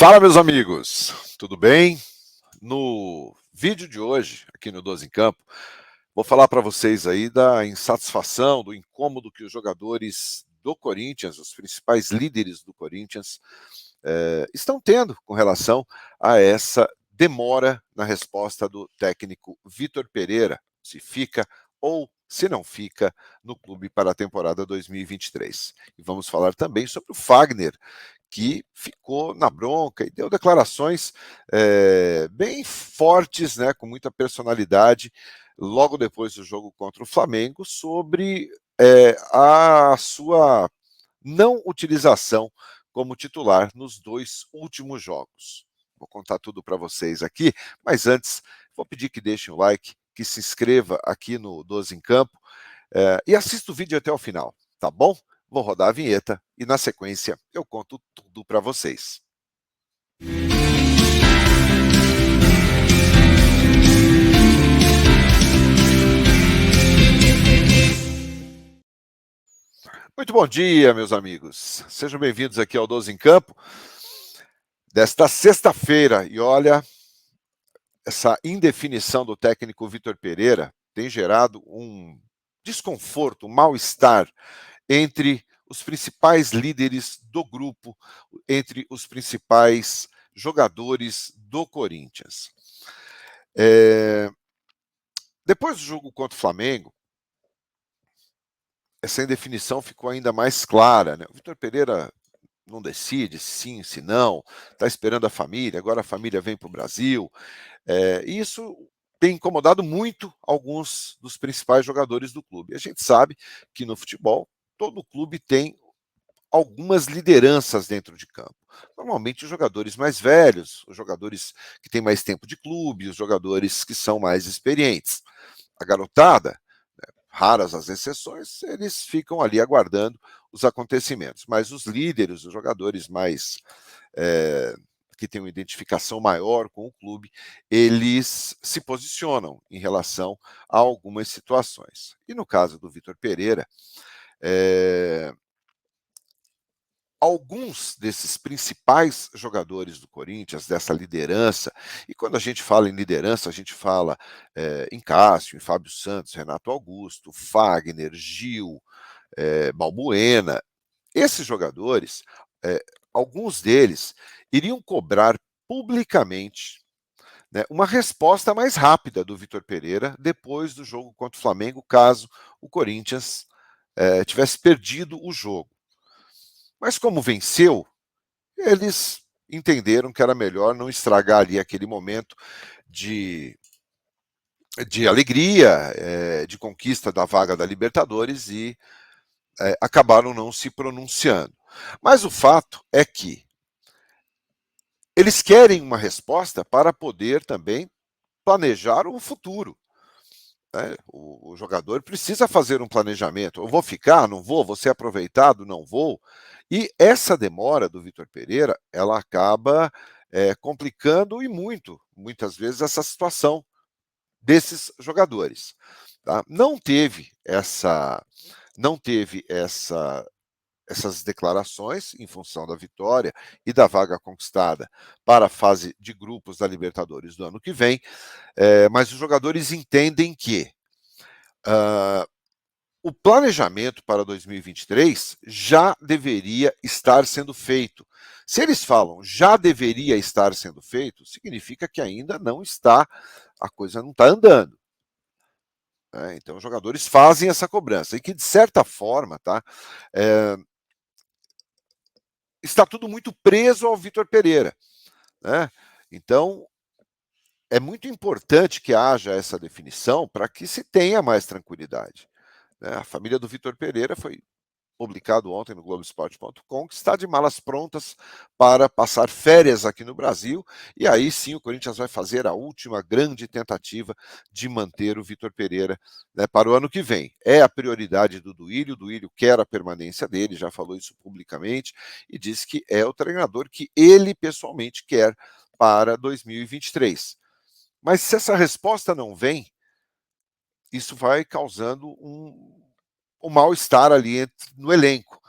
Fala, meus amigos, tudo bem? No vídeo de hoje, aqui no 12 em Campo, vou falar para vocês aí da insatisfação, do incômodo que os jogadores do Corinthians, os principais líderes do Corinthians, estão tendo com relação a essa demora na resposta do técnico Vitor Pereira, se fica ou se não fica no clube para a temporada 2023. E vamos falar também sobre o Fagner, que ficou na bronca e deu declarações bem fortes, né, com muita personalidade, logo depois do jogo contra o Flamengo, sobre a sua não utilização como titular nos 2 últimos jogos. Vou contar tudo para vocês aqui, mas antes vou pedir que deixem o like, que se inscreva aqui no 12 em Campo e assista o vídeo até o final, tá bom? Vou rodar a vinheta e, na sequência, eu conto tudo para vocês. Muito bom dia, meus amigos. Sejam bem-vindos aqui ao 12 em Campo desta sexta-feira. E olha, essa indefinição do técnico Vitor Pereira tem gerado um desconforto, um mal-estar entre os principais líderes do grupo, entre os principais jogadores do Corinthians. Depois do jogo contra o Flamengo, essa indefinição ficou ainda mais clara, né? O Vitor Pereira não decide se sim, se não, está esperando a família, agora a família vem para o Brasil. E isso tem incomodado muito alguns dos principais jogadores do clube. A gente sabe que no futebol, todo clube tem algumas lideranças dentro de campo. Normalmente os jogadores mais velhos, os jogadores que têm mais tempo de clube, os jogadores que são mais experientes. A garotada, raras as exceções, eles ficam ali aguardando os acontecimentos. Mas os líderes, os jogadores mais que têm uma identificação maior com o clube, eles se posicionam em relação a algumas situações. E no caso do Vitor Pereira, alguns desses principais jogadores do Corinthians, dessa liderança, e quando a gente fala em liderança, a gente fala em Cássio, em Fábio Santos, Renato Augusto, Fagner, Gil, Balbuena. Esses jogadores, alguns deles, iriam cobrar publicamente, né, uma resposta mais rápida do Vitor Pereira depois do jogo contra o Flamengo, caso o Corinthians tivesse perdido o jogo. Mas como venceu, eles entenderam que era melhor não estragar ali aquele momento de alegria, de conquista da vaga da Libertadores e acabaram não se pronunciando. Mas o fato é que eles querem uma resposta para poder também planejar o futuro. Né? O jogador precisa fazer um planejamento. Eu vou ficar? Não vou? Vou ser aproveitado? Não vou? E essa demora do Vitor Pereira, ela acaba complicando e muitas vezes, essa situação desses jogadores. Tá? Não teve essas declarações em função da vitória e da vaga conquistada para a fase de grupos da Libertadores do ano que vem, mas os jogadores entendem que o planejamento para 2023 já deveria estar sendo feito. Se eles falam já deveria estar sendo feito, significa que ainda não está, a coisa não está andando. Então, os jogadores fazem essa cobrança, e que, de certa forma, está tudo muito preso ao Vitor Pereira. Né? Então, é muito importante que haja essa definição para que se tenha mais tranquilidade. Né? A família do Vitor Pereira foi publicado ontem no Globoesporte.com, que está de malas prontas para passar férias aqui no Brasil, e aí sim o Corinthians vai fazer a última grande tentativa de manter o Vitor Pereira, né, para o ano que vem. É a prioridade do Duílio quer a permanência dele, já falou isso publicamente, e disse que é o treinador que ele pessoalmente quer para 2023. Mas se essa resposta não vem, isso vai causando um mal-estar ali no elenco.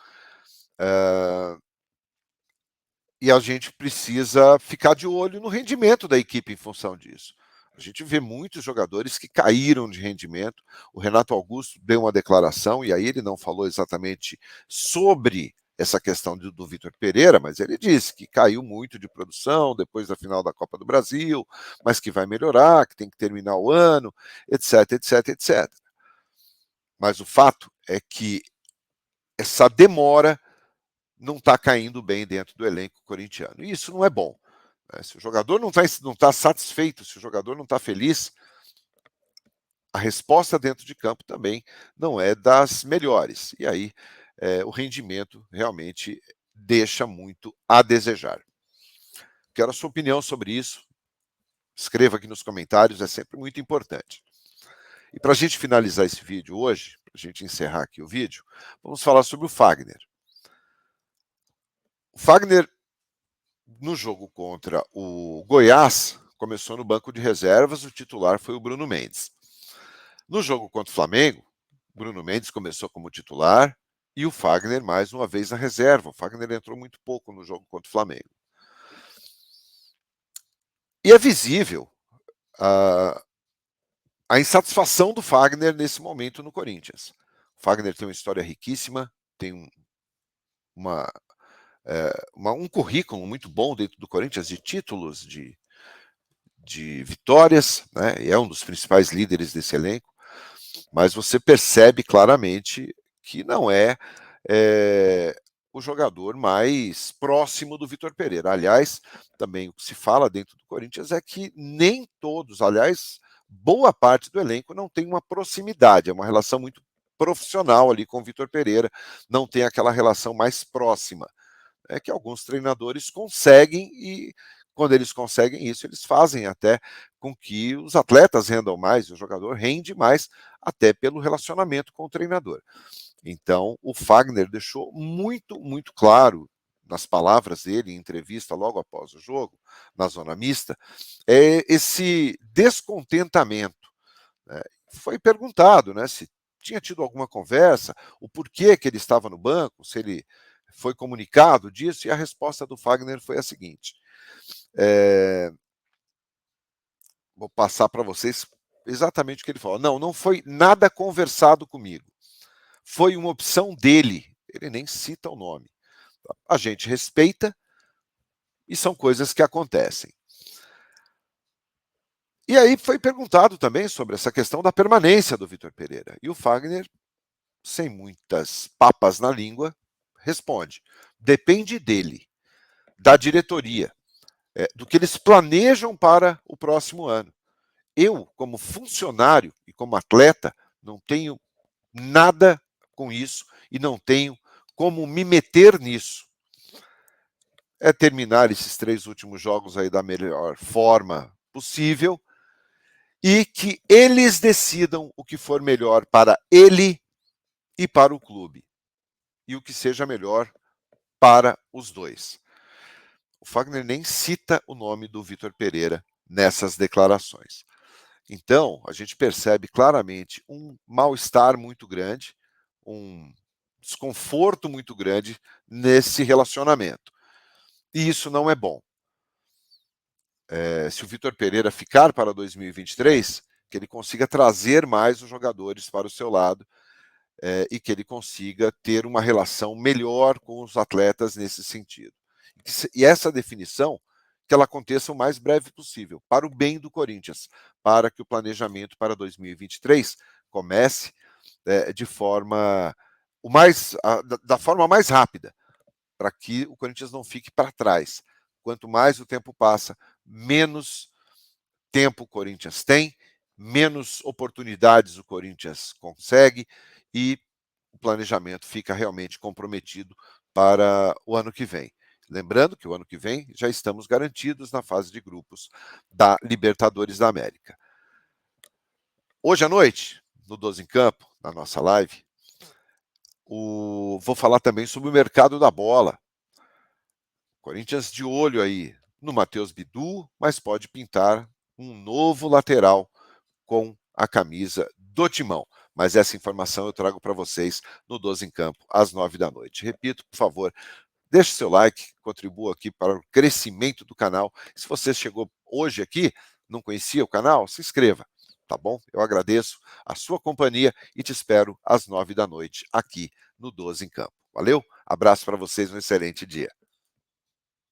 e a gente precisa ficar de olho no rendimento da equipe em função disso. A gente vê muitos jogadores que caíram de rendimento. O Renato Augusto deu uma declaração, e aí ele não falou exatamente sobre essa questão do Vitor Pereira, mas ele disse que caiu muito de produção depois da final da Copa do Brasil, mas que vai melhorar, que tem que terminar o ano, etc, etc, etc. Mas o fato é que essa demora não está caindo bem dentro do elenco corintiano. E isso não é bom. Né? Se o jogador não tá satisfeito, se o jogador não está feliz, a resposta dentro de campo também não é das melhores. E aí o rendimento realmente deixa muito a desejar. Quero a sua opinião sobre isso. Escreva aqui nos comentários, é sempre muito importante. E para a gente finalizar esse vídeo hoje, para a gente encerrar aqui o vídeo, vamos falar sobre o Fagner. O Fagner, no jogo contra o Goiás, começou no banco de reservas, o titular foi o Bruno Mendes. No jogo contra o Flamengo, Bruno Mendes começou como titular e o Fagner mais uma vez na reserva. O Fagner entrou muito pouco no jogo contra o Flamengo. E é visível a insatisfação do Fagner nesse momento no Corinthians. O Fagner tem uma história riquíssima, tem um currículo muito bom dentro do Corinthians de títulos, de vitórias, né? E é um dos principais líderes desse elenco, mas você percebe claramente que não é o jogador mais próximo do Vitor Pereira. Aliás, também o que se fala dentro do Corinthians é que nem todos, aliás, boa parte do elenco não tem uma proximidade, é uma relação muito profissional ali com o Vitor Pereira, não tem aquela relação mais próxima. É que alguns treinadores conseguem, e quando eles conseguem isso, eles fazem até com que os atletas rendam mais, o jogador rende mais, até pelo relacionamento com o treinador. Então, o Fagner deixou muito, muito claro, nas palavras dele, em entrevista logo após o jogo, na zona mista, esse descontentamento. Né? Foi perguntado, né, se tinha tido alguma conversa, o porquê que ele estava no banco, se ele foi comunicado disso, e a resposta do Fagner foi a seguinte. Vou passar para vocês exatamente o que ele falou. Não foi nada conversado comigo. Foi uma opção dele. Ele nem cita o nome. A gente respeita e são coisas que acontecem. E aí foi perguntado também sobre essa questão da permanência do Vitor Pereira. E o Fagner, sem muitas papas na língua, responde: depende dele, da diretoria, do que eles planejam para o próximo ano. Eu, como funcionário e como atleta, não tenho nada com isso e não tenho como me meter nisso. É terminar esses 3 últimos jogos aí da melhor forma possível e que eles decidam o que for melhor para ele e para o clube. E o que seja melhor para os dois. O Fagner nem cita o nome do Vitor Pereira nessas declarações. Então, a gente percebe claramente um mal-estar muito grande, um desconforto muito grande nesse relacionamento. E isso não é bom. Se o Vitor Pereira ficar para 2023, que ele consiga trazer mais os jogadores para o seu lado e que ele consiga ter uma relação melhor com os atletas nesse sentido. E essa definição, que ela aconteça o mais breve possível, para o bem do Corinthians, para que o planejamento para 2023 comece de forma da forma mais rápida, para que o Corinthians não fique para trás. Quanto mais o tempo passa, menos tempo o Corinthians tem, menos oportunidades o Corinthians consegue e o planejamento fica realmente comprometido para o ano que vem. Lembrando que o ano que vem já estamos garantidos na fase de grupos da Libertadores da América. Hoje à noite, no 12 em Campo, na nossa live, vou falar também sobre o mercado da bola. Corinthians de olho aí no Matheus Bidu, mas pode pintar um novo lateral com a camisa do Timão. Mas essa informação eu trago para vocês no 12 em Campo, às 9 da noite. Repito, por favor, deixe seu like, contribua aqui para o crescimento do canal. Se você chegou hoje aqui, não conhecia o canal, se inscreva, tá bom? Eu agradeço a sua companhia e te espero às 9 da noite aqui no 12 em Campo. Valeu? Abraço para vocês, um excelente dia.